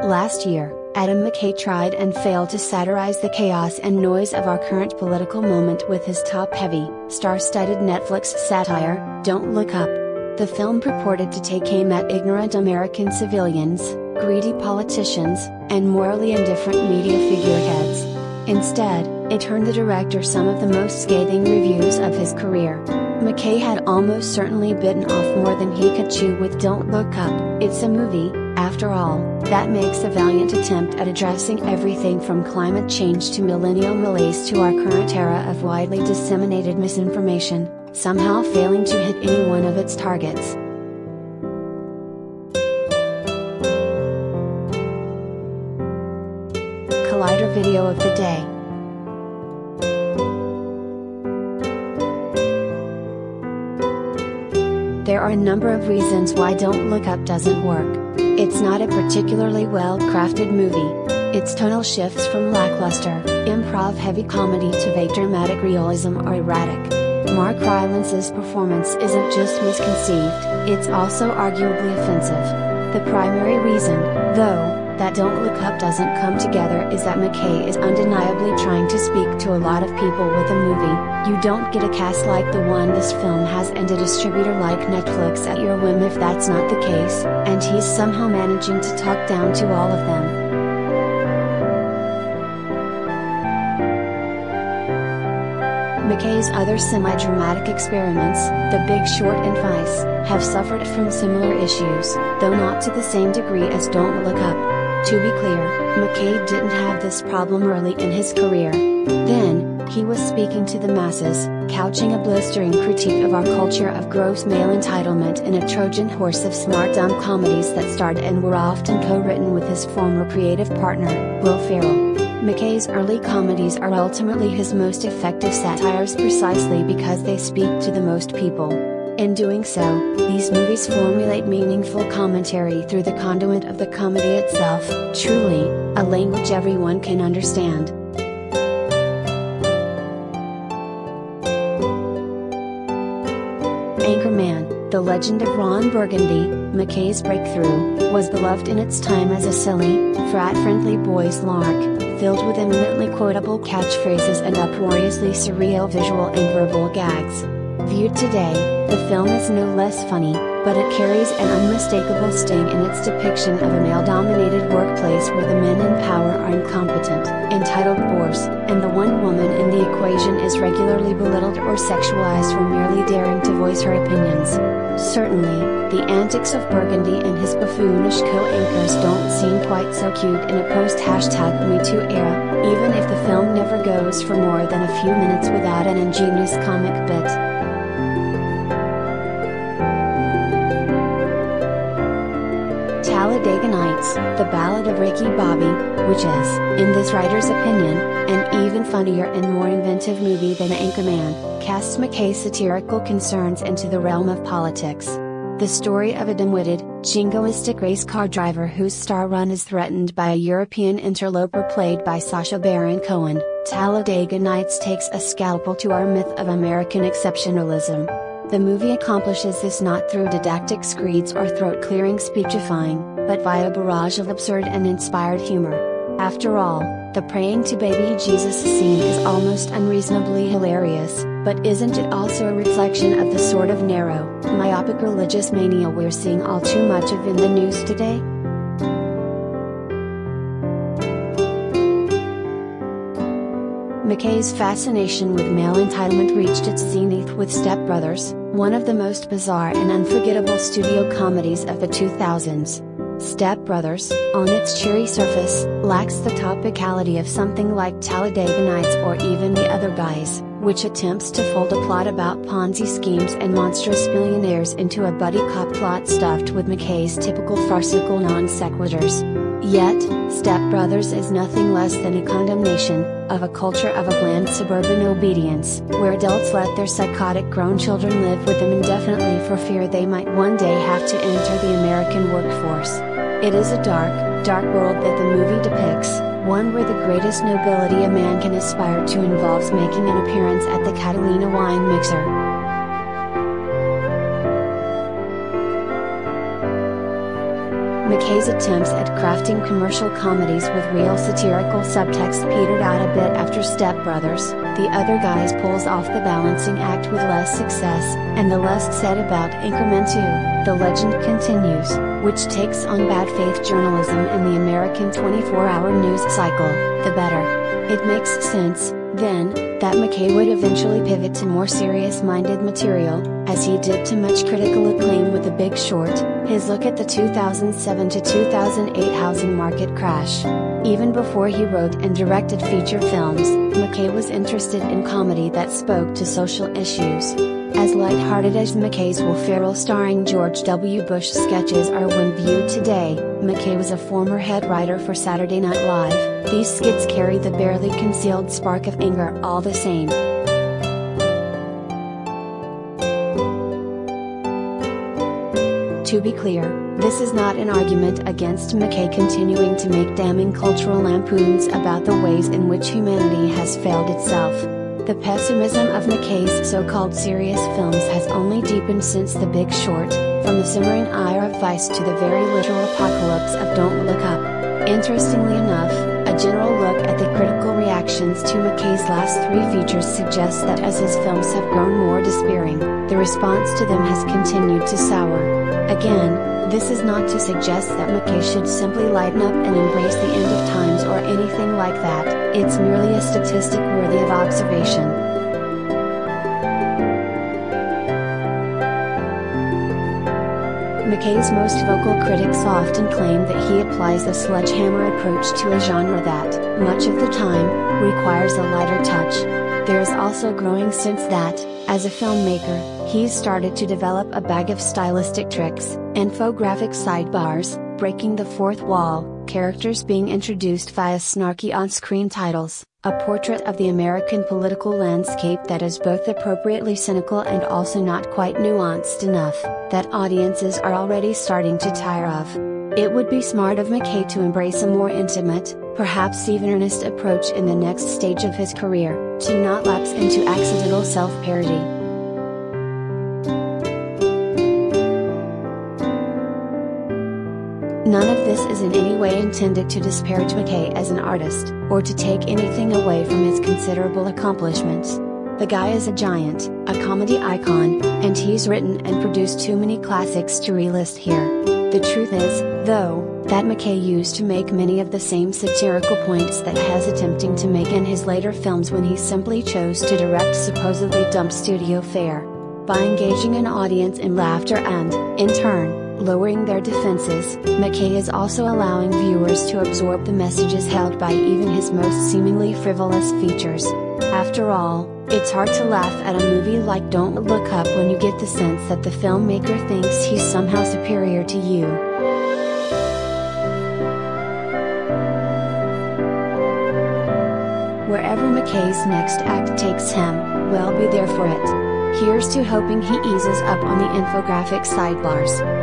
Last year, Adam McKay tried and failed to satirize the chaos and noise of our current political moment with his top-heavy, star-studded Netflix satire, Don't Look Up. The film purported to take aim at ignorant American civilians, greedy politicians, and morally indifferent media figureheads. Instead, it earned the director some of the most scathing reviews of his career. McKay had almost certainly bitten off more than he could chew with Don't Look Up. It's a movie, after all, that makes a valiant attempt at addressing everything from climate change to millennial malaise to our current era of widely disseminated misinformation, somehow failing to hit any one of its targets. Collider video of the day. There are a number of reasons why Don't Look Up doesn't work. It's not a particularly well-crafted movie. Its tonal shifts from lackluster, improv-heavy comedy to vague dramatic realism are erratic. Mark Rylance's performance isn't just misconceived, it's also arguably offensive. The primary reason, though, that Don't Look Up doesn't come together is that McKay is undeniably trying to speak to a lot of people with a movie. You don't get a cast like the one this film has and a distributor like Netflix at your whim if that's not the case, and he's somehow managing to talk down to all of them. McKay's other semi-dramatic experiments, The Big Short and Vice, have suffered from similar issues, though not to the same degree as Don't Look Up. To be clear, McKay didn't have this problem early in his career. Then, he was speaking to the masses, couching a blistering critique of our culture of gross male entitlement in a Trojan horse of smart dumb comedies that starred and were often co-written with his former creative partner, Will Ferrell. McKay's early comedies are ultimately his most effective satires precisely because they speak to the most people. In doing so, these movies formulate meaningful commentary through the conduit of the comedy itself, truly, a language everyone can understand. Anchorman, The Legend of Ron Burgundy, McKay's breakthrough, was beloved in its time as a silly, frat-friendly boys' lark, filled with eminently quotable catchphrases and uproariously surreal visual and verbal gags. Viewed today, the film is no less funny, but it carries an unmistakable sting in its depiction of a male-dominated workplace where the men in power are incompetent, entitled bores, and the one woman in the equation is regularly belittled or sexualized for merely daring to voice her opinions. Certainly, the antics of Burgundy and his buffoonish co-anchors don't seem quite so cute in a post-#MeToo era, even if the film never goes for more than a few minutes without an ingenious comic bit. Talladega Nights, The Ballad of Ricky Bobby, which is, in this writer's opinion, an even funnier and more inventive movie than Anchorman, casts McKay's satirical concerns into the realm of politics. The story of a dim-witted, jingoistic race car driver whose star run is threatened by a European interloper played by Sacha Baron Cohen, Talladega Nights takes a scalpel to our myth of American exceptionalism. The movie accomplishes this not through didactic screeds or throat-clearing speechifying, but via a barrage of absurd and inspired humor. After all, the praying to baby Jesus scene is almost unreasonably hilarious, but isn't it also a reflection of the sort of narrow, myopic religious mania we're seeing all too much of in the news today? McKay's fascination with male entitlement reached its zenith with Step Brothers, one of the most bizarre and unforgettable studio comedies of the 2000s. Step Brothers, on its cheery surface, lacks the topicality of something like Talladega Nights or even The Other Guys, which attempts to fold a plot about Ponzi schemes and monstrous millionaires into a buddy cop plot stuffed with McKay's typical farcical non-sequiturs. Yet, Step Brothers is nothing less than a condemnation of a culture of a bland suburban obedience, where adults let their psychotic grown children live with them indefinitely for fear they might one day have to enter the American workforce. It is a dark, dark world that the movie depicts, one where the greatest nobility a man can aspire to involves making an appearance at the Catalina wine mixer. McKay's attempts at crafting commercial comedies with real satirical subtext petered out a bit after Step Brothers. The Other Guys pulls off the balancing act with less success, and the less said about Anchorman 2, the legend continues, which takes on bad faith journalism in the American 24-hour news cycle, the better. It makes sense, then, that McKay would eventually pivot to more serious-minded material, as he did to much critical acclaim with The Big Short, his look at the 2007 to 2008 housing market crash. Even before he wrote and directed feature films, McKay was interested in comedy that spoke to social issues. As lighthearted as McKay's Will Ferrell starring George W. Bush sketches are when viewed today, McKay was a former head writer for Saturday Night Live. These skits carry the barely concealed spark of anger all the same. To be clear, this is not an argument against McKay continuing to make damning cultural lampoons about the ways in which humanity has failed itself. The pessimism of McKay's so-called serious films has only deepened since The Big Short, from the simmering ire of Vice to the very literal apocalypse of Don't Look Up. Interestingly enough, a general look at the critical reactions to McKay's last three features suggests that as his films have grown more despairing, the response to them has continued to sour. Again, this is not to suggest that McKay should simply lighten up and embrace the end of times or anything like that, it's merely a statistic worthy of observation. McKay's most vocal critics often claim that he applies the sledgehammer approach to a genre that, much of the time, requires a lighter touch. There is also a growing sense that, as a filmmaker, he's started to develop a bag of stylistic tricks, infographic sidebars, breaking the fourth wall, characters being introduced via snarky on-screen titles, a portrait of the American political landscape that is both appropriately cynical and also not quite nuanced enough, that audiences are already starting to tire of. It would be smart of McKay to embrace a more intimate, perhaps even earnest approach in the next stage of his career, to not lapse into accidental self-parody. None of this is in any way intended to disparage McKay as an artist, or to take anything away from his considerable accomplishments. The guy is a giant, a comedy icon, and he's written and produced too many classics to relist here. The truth is, though, that McKay used to make many of the same satirical points that he's attempting to make in his later films when he simply chose to direct supposedly dumb studio fare. By engaging an audience in laughter and, in turn, lowering their defenses, McKay is also allowing viewers to absorb the messages held by even his most seemingly frivolous features. After all, it's hard to laugh at a movie like Don't Look Up when you get the sense that the filmmaker thinks he's somehow superior to you. Wherever McKay's next act takes him, we'll be there for it. Here's to hoping he eases up on the infographic sidebars.